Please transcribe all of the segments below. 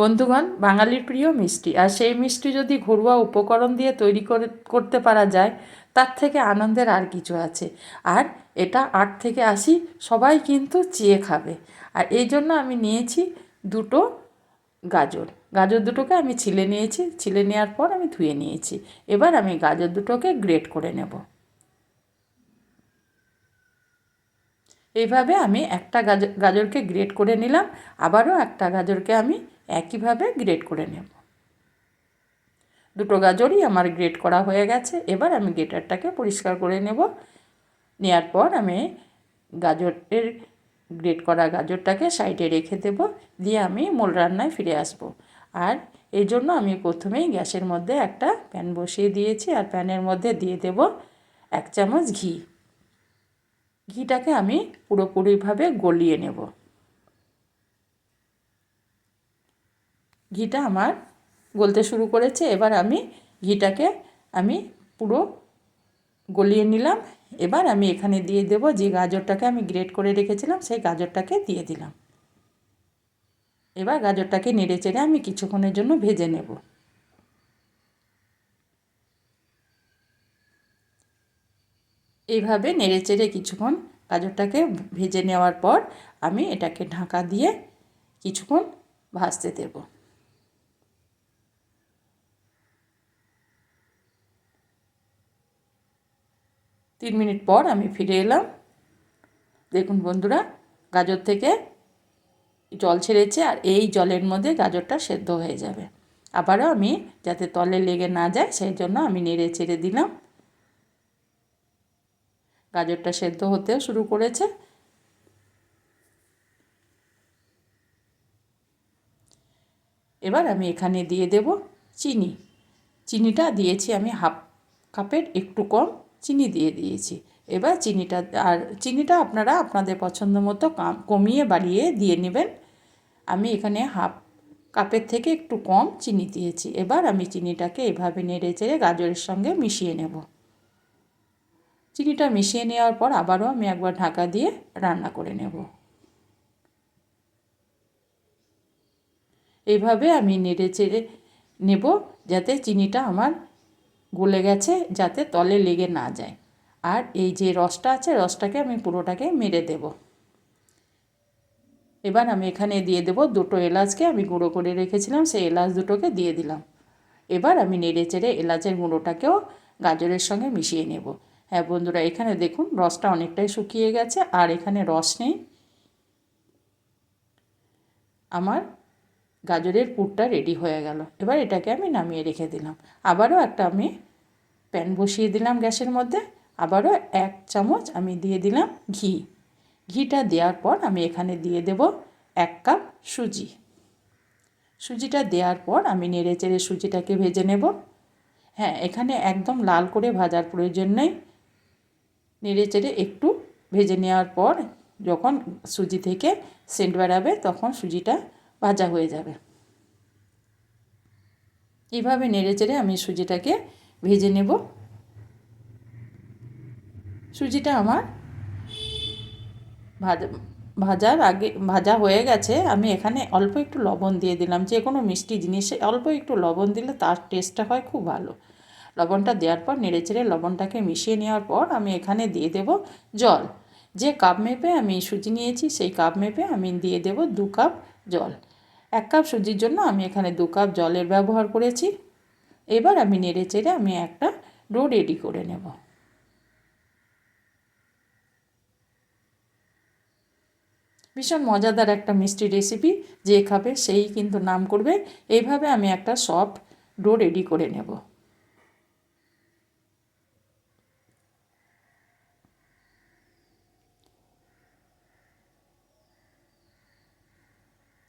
বন্ধুগণ, বাঙালির প্রিয় মিষ্টি, আর সেই মিষ্টি যদি ঘরোয়া উপকরণ দিয়ে তৈরি করতে পারা যায়, তার থেকে আনন্দের আর কিছু আছে। আর এটা 8 থেকে 80 সবাই কিন্তু চেয়ে খাবে। আর এই জন্য আমি নিয়েছি দুটো গাজর। গাজর দুটোকে আমি ছিলে নিয়েছি, ছিলে নেওয়ার পর আমি ধুয়ে নিয়েছি। এবার আমি গাজর দুটোকে গ্রেট করে নেব। এইভাবে আমি একটা গাজরকে গ্রেট করে নিলাম, আবারও একটা গাজরকে আমি একইভাবে গ্রেট করে নেব। দুটো গাজরই আমার গ্রেট করা হয়ে গেছে। এবার আমি গ্রেটারটাকে পরিষ্কার করে নেব। নেওয়ার পর আমি গাজরের গ্রেট করা গাজরটাকে সাইডে রেখে দেব, দিয়ে আমি মূল রান্নায় ফিরে আসব। আর এই জন্য আমি প্রথমেই গ্যাসের মধ্যে একটা প্যান বসিয়ে দিয়েছি, আর প্যানের মধ্যে দিয়ে দেব 1 চামচ ঘি। ঘিটাকে আমি পুরোপুরিভাবে গলিয়ে নেব। ঘিটা আমার গলতে শুরু করেছে। এবার আমি ঘিটাকে পুরো গলিয়ে নিলাম। এবার আমি এখানে দিয়ে দেব যে গাজরটাকে আমি গ্রেট করে রেখেছিলাম, সেই গাজরটাকে দিয়ে দিলাম। এবার গাজরটাকে নেড়ে চেড়ে আমি কিছুক্ষণের জন্য ভেজে নেব। এইভাবে নেড়ে চেড়ে কিছুক্ষণ গাজরটাকে ভেজে নেওয়ার পর আমি এটাকে ঢাকা দিয়ে কিছুক্ষণ ভাজতে দেব। 3 মিনিট পর আমি ফিরে এলাম। দেখুন বন্ধুরা, গাজর থেকে জল ছেড়েছে, আর এই জলের মধ্যে গাজরটা সেদ্ধ হয়ে যাবে। আবারও আমি যাতে তলে লেগে না যায় সেই জন্য আমি নেড়ে চেড়ে দিলাম। গাজরটা সেদ্ধ হতেও শুরু করেছে। এবার আমি এখানে দিয়ে দেব চিনি। চিনিটা দিয়েছি আমি 1/2 কাপের একটু কম চিনি দিয়ে দিয়েছি। এবার চিনিটা আপনারা আপনাদের পছন্দ মতো কমিয়ে বাড়িয়ে দিয়ে নেবেন। আমি এখানে 1/2 কাপের থেকে একটু কম চিনি দিয়েছি। এবার আমি চিনিটাকে এভাবে নেড়ে চেড়ে গাজরের সঙ্গে মিশিয়ে নেব। চিনিটা মিশিয়ে নেওয়ার পর আবারও আমি একবার ঢাকা দিয়ে রান্না করে নেব। এইভাবে আমি নেড়ে চেড়ে নেব যাতে চিনিটা আমার গলে গেছে, যাতে তলে লেগে না যায়। আর এই যে রসটা আছে, রসটাকে আমি পুরোটাকে মেরে দেব। এবার আমি এখানে দিয়ে দেব 2টো এলাচকে আমি গুঁড়ো করে রেখেছিলাম, সেই এলাচ দুটোকে দিয়ে দিলাম। এবার আমি নেড়ে চেড়ে এলাচের গুঁড়োটাকেও গাজরের সঙ্গে মিশিয়ে নেব। হ্যাঁ বন্ধুরা, এখানে দেখুন রসটা অনেকটাই শুকিয়ে গেছে, আর এখানে রস নেই। আমার গাজরের পুরটা রেডি হয়ে গেল। এবার এটাকে আমি নামিয়ে রেখে দিলাম। আবারও একটা আমি প্যান বসিয়ে দিলাম গ্যাসের মধ্যে। আবারও 1 চামচ আমি দিয়ে দিলাম ঘি। ঘিটা দেওয়ার পর আমি এখানে দিয়ে দেব 1 কাপ সুজি। সুজিটা দেওয়ার পর আমি নেড়ে চেড়ে সুজিটাকে ভেজে নেব। হ্যাঁ, এখানে একদম লাল করে ভাজার প্রয়োজন নেই। নেড়ে চেড়ে একটু ভেজে নেওয়ার পর যখন সুজি থেকে সেন্ট বেরাবে তখন সুজিটা ভাজা হয়ে যাবে। এইভাবে নেড়ে চেড়ে আমি সুজিটাকে ভেজে নেব। সুজিটা আমার ভাজা হয়ে গেছে। আমি এখানে অল্প একটু লবণ দিয়ে দিলাম। যে কোনো মিষ্টি জিনিসে অল্প একটু লবণ দিলে তার টেস্টটা হয় খুব ভালো। লবণটা দেওয়ার পর নেড়ে চেড়ে লবণটাকে মিশিয়ে নেওয়ার পর আমি এখানে দিয়ে দেব জল। যে কাপ মেপে আমি সুজি নিয়েছি সেই কাপ মেপে আমি দিয়ে দেব 2 কাপ জল। 1 কাপ সুজির জন্য আমি এখানে 2 কাপ জলের ব্যবহার করেছি। এবার আমি নেড়ে চেড়ে আমি একটা ডো রেডি করে নেব। ভীষণ মজাদার একটা মিষ্টি রেসিপি, যে খাবে সেই কিন্তু নাম করবে। এইভাবে আমি একটা সফট ডো রেডি করে নেব।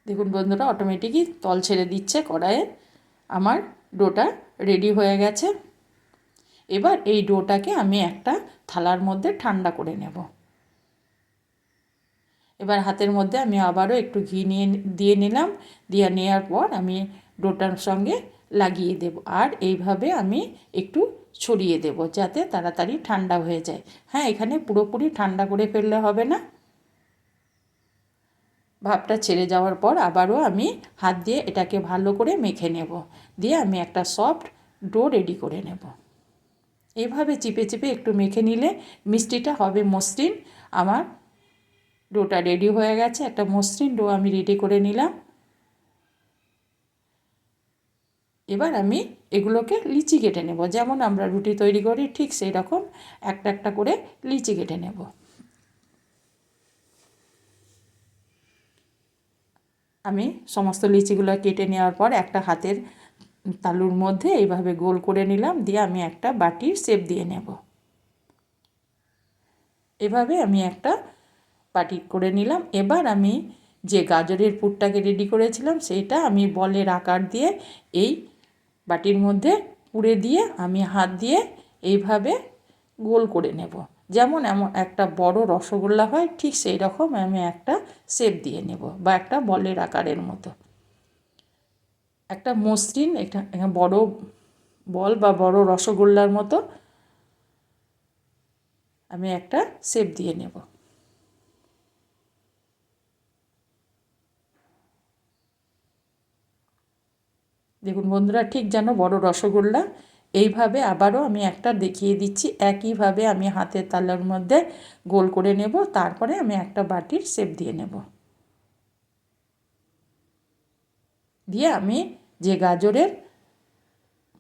দেখুন বন্ধুরা, অটোমেটিকই তল ছেড়ে দিচ্ছে কড়াইয়ে। আমার ডোটা রেডি হয়ে গেছে। এবার এই ডোটাকে আমি একটা থালার মধ্যে ঠান্ডা করে নেব। এবার হাতের মধ্যে আমি আবারও একটু ঘি দিয়ে নিলাম। দিয়ে নেওয়ার পর আমি ডোটার সঙ্গে লাগিয়ে দেব, আর এইভাবে আমি একটু ছড়িয়ে দেব যাতে তাড়াতাড়ি ঠান্ডা হয়ে যায়। হ্যাঁ, এখানে পুরোপুরি ঠান্ডা করে ফেললে হবে না। ভাপটা ছেড়ে যাওয়ার পর আবারও আমি হাত দিয়ে এটাকে ভালো করে মেখে নেব, দিয়ে আমি একটা সফট ডো রেডি করে নেব। এইভাবে চিপে চিপে একটু মেখে নিলে মিষ্টিটা হবে মসৃণ। আমার ডোটা রেডি হয়ে গেছে, একটা মসৃণ ডো আমি রেডি করে নিলাম। এবার আমি এগুলোকে লিচি কেটে নেব, যেমন আমরা রুটি তৈরি করি ঠিক সেই রকম একটা একটা করে লিচি কেটে নেব। আমি সমস্ত লিচিগুলো কেটে নেওয়ার পর একটা হাতের তালুর মধ্যে এইভাবে গোল করে নিলাম, দিয়ে আমি একটা বাটির শেপ দিয়ে নেব। এভাবে আমি একটা বাটি করে নিলাম। এবার আমি যে গাজরের পুরটাকে রেডি করেছিলাম সেইটা আমি বলের আকার দিয়ে এই বাটির মধ্যে পুরে দিয়ে আমি হাত দিয়ে এইভাবে গোল করে নেব, যেমন এমন একটা বড় রসগোল্লা হয় ঠিক সেই রকম আমি একটা শেপ দিয়ে নেব, বা একটা বলের আকারের মতো একটা মসৃণ একটা বড় বল বা বড় রসগোল্লার মতো আমি একটা শেপ দিয়ে নেব। দেখুন বন্ধুরা, ঠিক যেন বড় রসগোল্লা। এইভাবে আবারও আমি একটা দেখিয়ে দিচ্ছি, একইভাবে আমি হাতের তালুর মধ্যে গোল করে নেব, তারপরে আমি একটা বাটির শেপ দিয়ে নেব। দিয়ে আমি যে গাজরের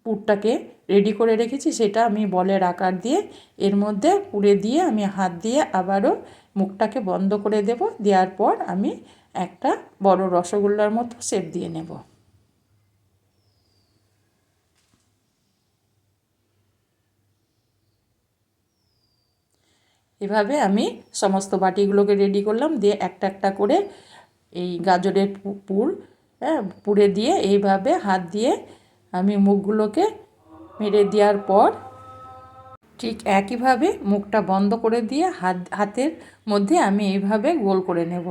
পুরটাকে রেডি করে রেখেছি সেটা আমি বলের আকার দিয়ে এর মধ্যে পুরে দিয়ে আমি হাত দিয়ে আবারও মুখটাকে বন্ধ করে দেব। দেওয়ার পর আমি একটা বড় রসগোল্লার মতো শেপ দিয়ে নেব। এভাবে আমি সমস্ত বাটিগুলোকে রেডি করলাম, দিয়ে একটা একটা করে এই গাজরের পুর পুরে দিয়ে এইভাবে হাত দিয়ে আমি মুখগুলোকে মেরে দেওয়ার পর ঠিক একইভাবে মুখটা বন্ধ করে দিয়ে হাতের মধ্যে আমি এইভাবে গোল করে নেব,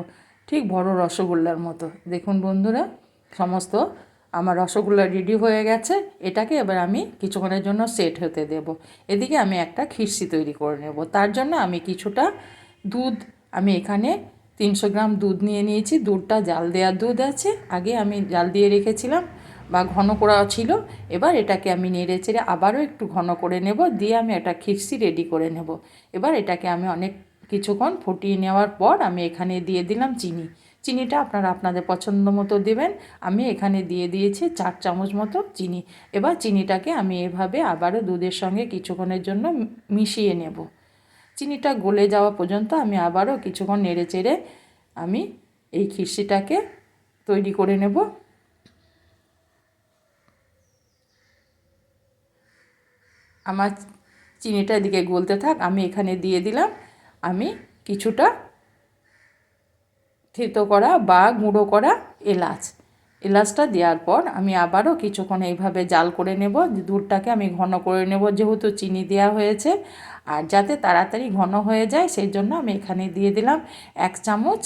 ঠিক বড় রসগোল্লার মতো। দেখুন বন্ধুরা, সমস্ত আমার রসগোল্লা রেডি হয়ে গেছে। এটাকে এবার আমি কিছুক্ষণের জন্য সেট হতে দেব। এদিকে আমি একটা খিরসি তৈরি করে নেব। তার জন্য আমি কিছুটা দুধ, আমি এখানে 300 গ্রাম দুধ নিয়ে নিয়েছি। দুধটা জাল দেওয়ার দুধ আছে, আগে আমি জাল দিয়ে রেখেছিলাম বা ঘন করা ছিল। এবার এটাকে আমি নেড়ে চেড়ে আবারও একটু ঘন করে নেব, দিয়ে আমি একটা খিরসি রেডি করে নেব। এবার এটাকে আমি অনেক কিছুক্ষণ ফুটিয়ে নেওয়ার পর আমি এখানে দিয়ে দিলাম চিনি। চিনিটা আপনারা আপনাদের পছন্দ মতো দেবেন। আমি এখানে দিয়ে দিয়েছি 4 চামচ মতো চিনি। এবার চিনিটাকে আমি এভাবে আবারও দুধের সঙ্গে কিছুক্ষণের জন্য মিশিয়ে নেব। চিনিটা গলে যাওয়া পর্যন্ত আমি আবারও কিছুক্ষণ নেড়ে চেড়ে আমি এই খিরসিটাকে তৈরি করে নেব। আমার চিনিটা এদিকে গলতে থাক, আমি এখানে দিয়ে দিলাম আমি কিছুটা থেতো করা বা গুঁড়ো করা এলাচ। এলাচটা দেওয়ার পর আমি আবারও কিছুক্ষণ এইভাবে জাল করে নেব। দুধটাকে আমি ঘন করে নেব, যেহেতু চিনি দেওয়া হয়েছে, আর যাতে তাড়াতাড়ি ঘন হয়ে যায় সেই জন্য আমি এখানে দিয়ে দিলাম 1 চামচ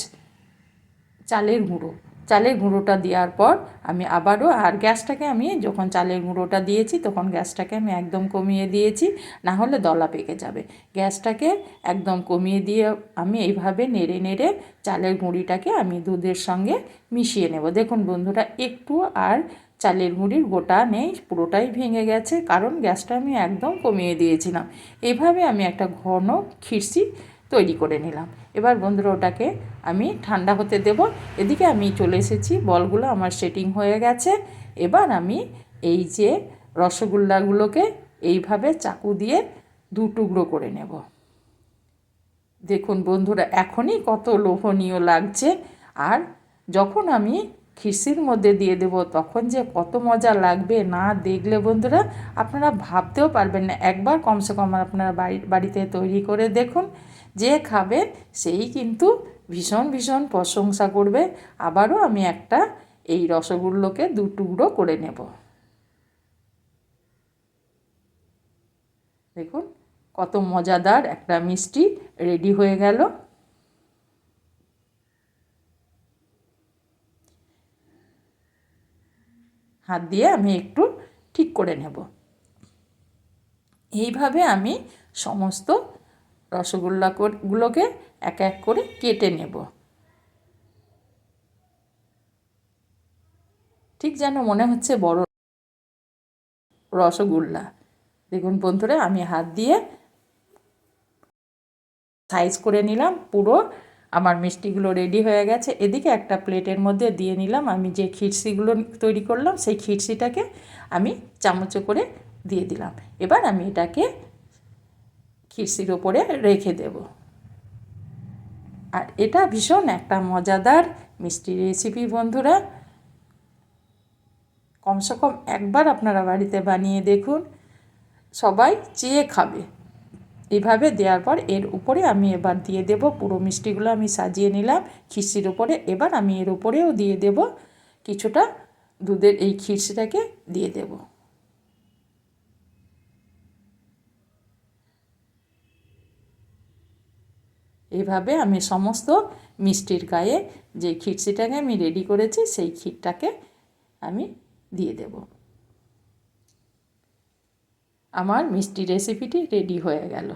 চালের গুঁড়ো। চালের গুঁড়োটা দেওয়ার পর আমি আবারও, আর গ্যাসটাকে আমি যখন চালের গুঁড়োটা দিয়েছি তখন গ্যাসটাকে আমি একদম কমিয়ে দিয়েছি, না হলে দলা পেকে যাবে। গ্যাসটাকে একদম কমিয়ে দিয়ে আমি এইভাবে নেড়ে নেড়ে চালের গুঁড়িটাকে আমি দুধের সঙ্গে মিশিয়ে নেব। দেখুন বন্ধুরা, একটু আর চালের গুঁড়ির গোটা নেই, পুরোটাই ভেঙে গেছে, কারণ গ্যাসটা আমি একদম কমিয়ে দিয়েছিলাম। এইভাবে আমি একটা ঘন খিরসি তৈরি করে নিলাম। এবার বন্ধুরা ওটাকে আমি ঠান্ডা হতে দেব। এদিকে আমি চলে এসেছি, বলগুলো আমার সেটিং হয়ে গেছে। এবার আমি এই যে রসগোল্লাগুলোকে এইভাবে চাকু দিয়ে 2 টুকরো করে নেব। দেখুন বন্ধুরা, এখনই কত লোভনীয় লাগছে, আর যখন আমি খিরসির মধ্যে দিয়ে দেব তখন যে কত মজা লাগবে, না দেখলে বন্ধুরা আপনারা ভাবতেও পারবেন না। একবার কমসে কম আপনারা বাড়িতে তৈরি করে দেখুন, যে খাবে সেই কিন্তু ভীষণ ভীষণ প্রশংসা করবে। আবারও আমি একটা এই রসগোল্লাকে 2 টুকরো করে নেব। দেখুন কত মজাদার একটা মিষ্টি রেডি হয়ে গেল। হাত দিয়ে আমি একটু ঠিক করে নেব। এইভাবে আমি সমস্ত রসগোল্লাগুলোকে এক এক করে কেটে নেব। ঠিক যেন মনে হচ্ছে বড় রসগোল্লা। দেখুন বন্ধুরা, আমি হাত দিয়ে সাইজ করে নিলাম। পুরো আমার মিষ্টিগুলো রেডি হয়ে গেছে। এদিকে একটা প্লেটের মধ্যে দিয়ে নিলাম আমি যে খিরসিগুলো তৈরি করলাম, সেই খিরসিটাকে আমি চামচে করে দিয়ে দিলাম। এবার আমি এটাকে খিরসির ওপরে রেখে দেব। আর এটা ভীষণ একটা মজাদার মিষ্টি রেসিপি বন্ধুরা। কমসে কম একবার আপনারা বাড়িতে বানিয়ে দেখুন, সবাই চেয়ে খাবে। এভাবে দেওয়ার পর এর উপরে আমি এবার দিয়ে দেব পুরো মিষ্টিগুলো আমি সাজিয়ে নিলাম খিরসির উপরে। এবার আমি এর উপরেও দিয়ে দেব কিছুটা দুধের এই খিরসিটাকে দিয়ে দেব। এভাবে আমি সমস্ত মিষ্টির গায়ে যে খিরসিটাকে আমি রেডি করেছি সেই ক্ষীরটাকে আমি দিয়ে দেব। আমার মিষ্টি রেসিপিটি রেডি হয়ে গেল।